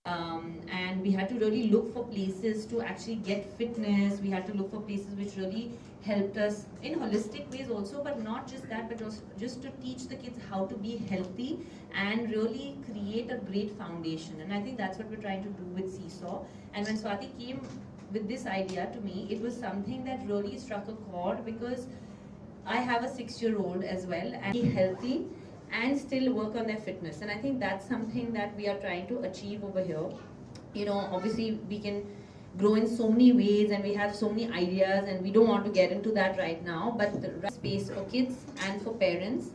And we had to really look for places to actually get fitness. We had to look for places which really helped us in holistic ways also, but not just that, but also just to teach the kids how to be healthy and really create a great foundation. And I think that's what we're trying to do with Seesaw. And when Swati came with this idea to me, it was something that really struck a chord, because I have a 6-year-old as well, and be healthy and still work on their fitness. And I think that's something that we are trying to achieve over here. You know, obviously we can grow in so many ways and we have so many ideas, and we don't want to get into that right now, but the right space for kids and for parents,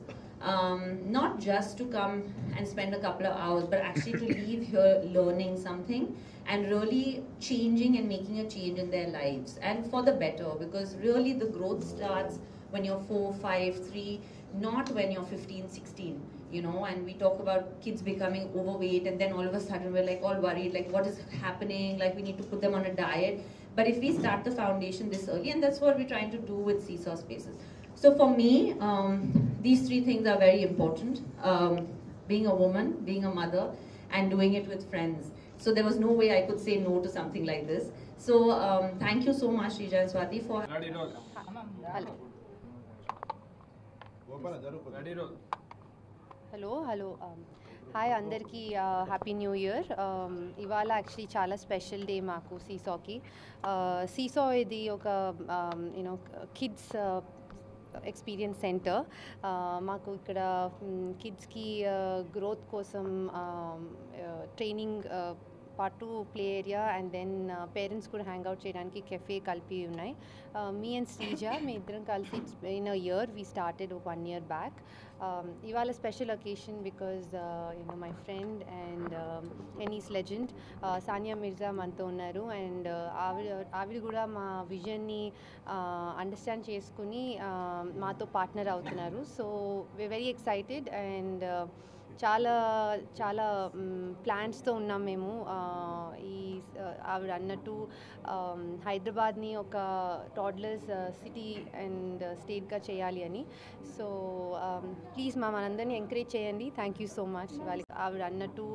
not just to come and spend a couple of hours, but actually to leave here learning something and really changing and making a change in their lives, and for the better, because really the growth starts when you're 4, 5, 3, not when you're 15, 16, you know. And we talk about kids becoming overweight, and then all of a sudden we're like all worried, like what is happening, like we need to put them on a diet. But if we start the foundation this early, and that's what we're trying to do with Seesaw Spaces. So for me, these 3 things are very important. Being a woman, being a mother, and doing it with friends. So there was no way I could say no to something like this. So thank you so much, Rija and Swati, for... Hello. Hello. Hi అందరికీ happy new year. ఇవాళ actually చాలా special day మాకు సీసాకి. సీసా ఇది ఒక you know kids experience centre. మాకు ఇక్కడ కిడ్స్కి గ్రోత్ కోసం ట్రైనింగ్ పాటు play area and then parents కూడా హ్యాంగ్ అవుట్ చేయడానికి కెఫే కలిపి ఉన్నాయి. మీ అండ్ శ్రీజ మీ ఇద్దరం కలిసి in a year we started 1 year back. ఇవాళ special occasion because you know my friend and tennis legend Sania Mirza మనతో ఉన్నారు. అండ్ ఆవిడ కూడా మా విజన్ని అండర్స్టాండ్ చేసుకుని మాతో పార్ట్నర్ అవుతున్నారు. So we're very excited and చాలా ప్లాన్స్తో ఉన్నాం మేము. ఈ ఆవిడ అన్నట్టు హైదరాబాద్ని ఒక టాడ్లర్స్ సిటీ అండ్ స్టేట్గా చేయాలి అని. సో ప్లీజ్ మనందరినీ ఎంకరేజ్ చేయండి. Thank you so much. వాళ్ళకి ఆవిడ అన్నట్టు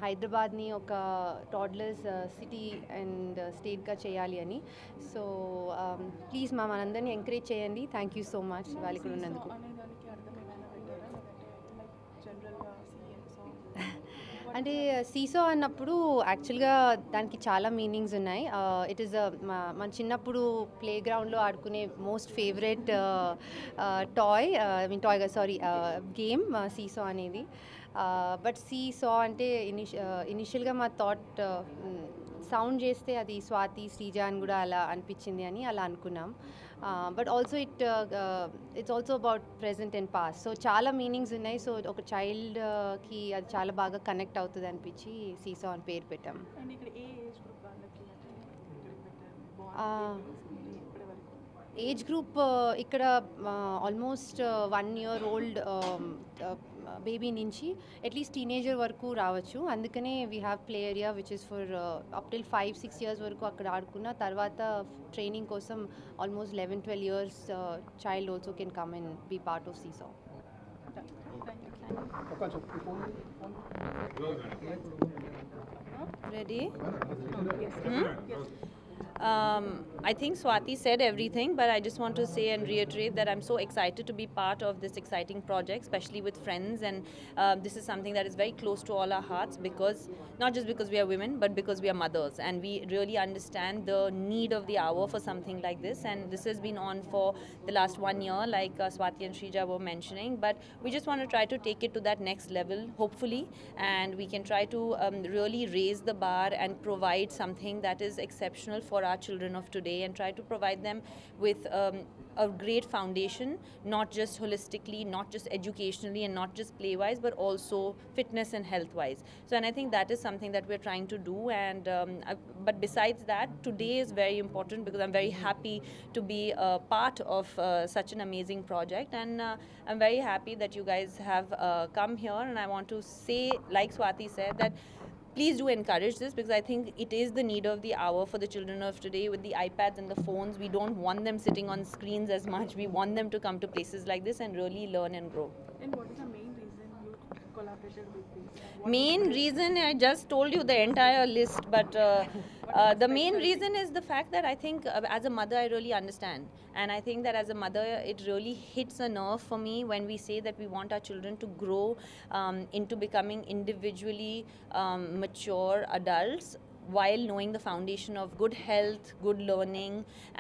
హైదరాబాద్ని ఒక టాడ్లర్స్ సిటీ అండ్ స్టేట్గా చేయాలి అని. సో ప్లీజ్ మనందరినీ ఎంకరేజ్ చేయండి. థ్యాంక్ యూ సో మచ్ వాళ్ళకి ఉన్నందుకు. అంటే సీసో అన్నప్పుడు యాక్చువల్గా దానికి చాలా మీనింగ్స్ ఉన్నాయి. ఇట్ ఈస్ మన చిన్నప్పుడు ప్లే గ్రౌండ్లో ఆడుకునే మోస్ట్ ఫేవరెట్ గేమ్ సీసో అనేది. బట్ సీసో అంటే ఇనిషియల్గా మా థాట్ సౌండ్ చేస్తే అది స్వాతి శ్రీజ అని కూడా అలా అనిపించింది అని అలా అనుకున్నాం. But also it's also about present and past. So చాలా మీనింగ్స్ ఉన్నాయి. సో ఒక చైల్డ్కి అది చాలా బాగా కనెక్ట్ అవుతుంది అనిపించి సీసో అని పేరు పెట్టాం. ఏజ్ గ్రూప్ ఇక్కడ ఆల్మోస్ట్ 1 year old బేబీ నుంచి అట్లీస్ట్ టీనేజర్ వరకు రావచ్చు. అందుకనే we have play area which is for up till 5-6 years వరకు అక్కడ ఆడుకున్న తర్వాత ట్రైనింగ్ కోసం almost 11-12 years child also can come and be part of Seesaw. Ready? I think Swati said everything, but I just want to say and reiterate that I'm so excited to be part of this exciting project, especially with friends. And this is something that is very close to all our hearts, because not just because we are women, but because we are mothers, and we really understand the need of the hour for something like this. And this has been on for the last 1 year, like Swati and Shrija were mentioning, but we just want to try to take it to that next level, hopefully, and we can try to really raise the bar and provide something that is exceptional for our children of today, and try to provide them with a great foundation, not just holistically, not just educationally, and not just play-wise, but also fitness and health-wise. So, and I think that is something that we're trying to do. And but besides that, today is very important because I'm very happy to be a part of such an amazing project, and I'm very happy that you guys have come here. And I want to say, like Swati said, that please do encourage this, because I think it is the need of the hour for the children of today. With the iPads and the phones, we don't want them sitting on screens as much. We want them to come to places like this and really learn and grow. And what is the main reason you collaborated with these? Main reason, I just told you the entire list, but the main reason is the fact that I think as a mother I really understand, and I think that as a mother it really hits a nerve for me when we say that we want our children to grow into becoming individually mature adults, while knowing the foundation of good health, good learning,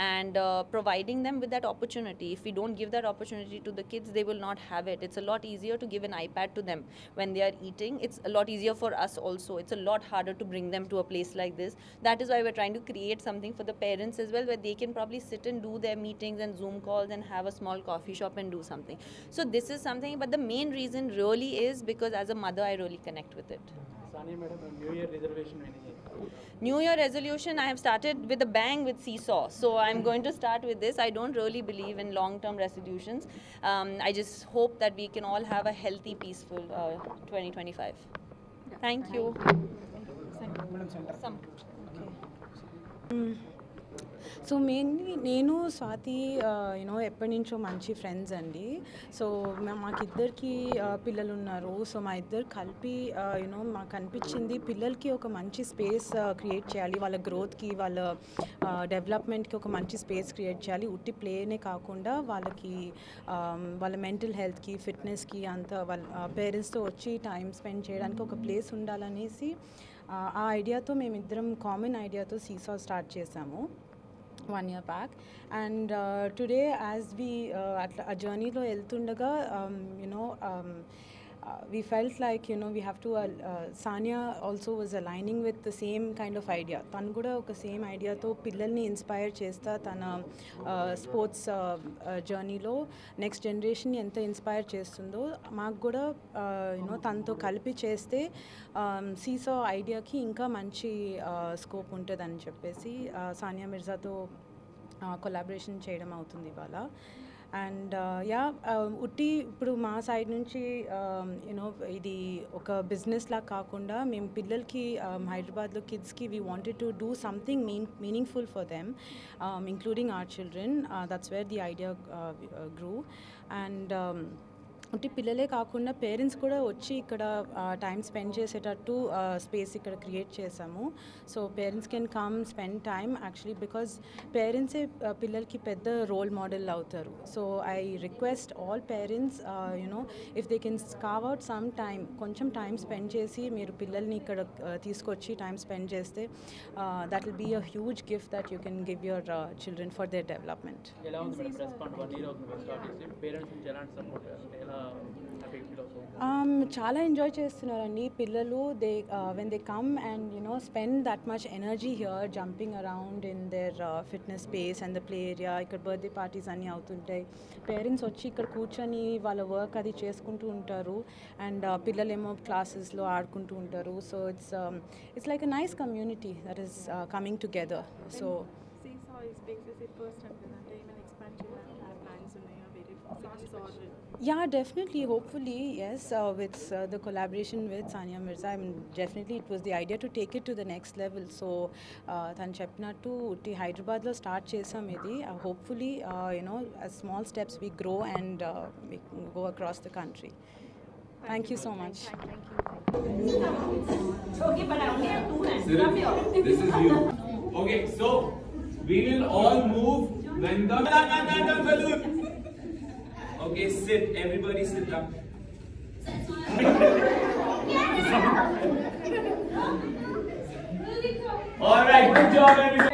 and providing them with that opportunity. If we don't give that opportunity to the kids, they will not have it. It's a lot easier to give an iPad to them when they are eating. It's a lot easier for us also. It's a lot harder to bring them to a place like this. That is why we're trying to create something for the parents as well, where they can probably sit and do their meetings and Zoom calls and have a small coffee shop and do something. So this is something, but the main reason really is because as a mother I really connect with it. Sania madam, New Year reservation. New Year resolution, I have started with a bang with Seesaw. So I'm going to start with this. I don't really believe in long-term resolutions. I just hope that we can all have a healthy, peaceful 2025. Thank you. So mainly నేను Swathi you know ఎప్పటి నుంచో మంచి friends అండి. So మాకిద్దరికి పిల్లలు ఉన్నారు. So మా ఇద్దరు కలిపి యూనో మాకు అనిపించింది పిల్లలకి ఒక మంచి స్పేస్ క్రియేట్ చేయాలి, వాళ్ళ గ్రోత్కి వాళ్ళ డెవలప్మెంట్కి ఒక మంచి స్పేస్ క్రియేట్ చేయాలి. ఉట్టి ప్లేనే కాకుండా వాళ్ళకి వాళ్ళ మెంటల్ హెల్త్కి ఫిట్నెస్కి అంతా వాళ్ళ పేరెంట్స్తో వచ్చి టైం స్పెండ్ చేయడానికి ఒక ప్లేస్ ఉండాలనేసి ఆ ఐడియాతో మేమిద్దరం కామన్ ఐడియాతో సీసా స్టార్ట్ చేసాము 1 year back. And today as we a journey lo eltundaga we felt like we have to Sania also was aligning with the same kind of idea. Tanu kuda oka same idea tho pillalni inspire chesta tana sports journey lo next generation ni enta inspire chestundo maaku kuda tanto kalipi cheste Seesaw idea ki inka manchi scope untadani cheppesi Sania Mirza tho collaboration చేయడం అవుతుంది ఇవాళ. And ఉట్టి ఇప్పుడు మా side నుంచి ఇది ఒక business లా కాకుండా మేము పిల్లలకి హైదరాబాద్లో కిడ్స్కి we wanted to do something meaningful for them including our children. That's where the idea grew. And అంటే పిల్లలే కాకుండా పేరెంట్స్ కూడా వచ్చి ఇక్కడ టైం స్పెండ్ చేసేటట్టు స్పేస్ ఇక్కడ క్రియేట్ చేసాము. So parents can come spend time actually because పేరెంట్సే పిల్లలకి పెద్ద రోల్ మోడల్ అవుతారు. So I request all parents if they can carve out some time, కొంచెం టైం స్పెండ్ చేసి మీరు పిల్లల్ని ఇక్కడ తీసుకొచ్చి టైం స్పెండ్ చేస్తే that will be a huge gift that you can give your children for their development. చాలా enjoy చేస్తున్నారండి పిల్లలు. They when they come and spend that much energy here jumping around in their fitness space and the play area. ఇక్కడ birthday parties అన్నీ అవుతుంటాయి. Parents వచ్చి ఇక్కడ కూర్చొని వాళ్ళ వర్క్ అది చేసుకుంటూ ఉంటారు అండ్ పిల్లలేమో క్లాసెస్లో ఆడుకుంటూ ఉంటారు. So it's like a nice community that is coming together. So yeah, definitely, hopefully, yes, with the collaboration with Sania Mirza, I mean, definitely it was the idea to take it to the next level. So tanu cheppinattu utti Hyderabad lo start chesam idi. Hopefully as small steps we grow and we go across the country. Thank you so much. Okay, but I only have 2 hands. Come here. This is you. Okay, so we will all move when the balloon. Okay, sit. Everybody sit down. All right, good job, everybody.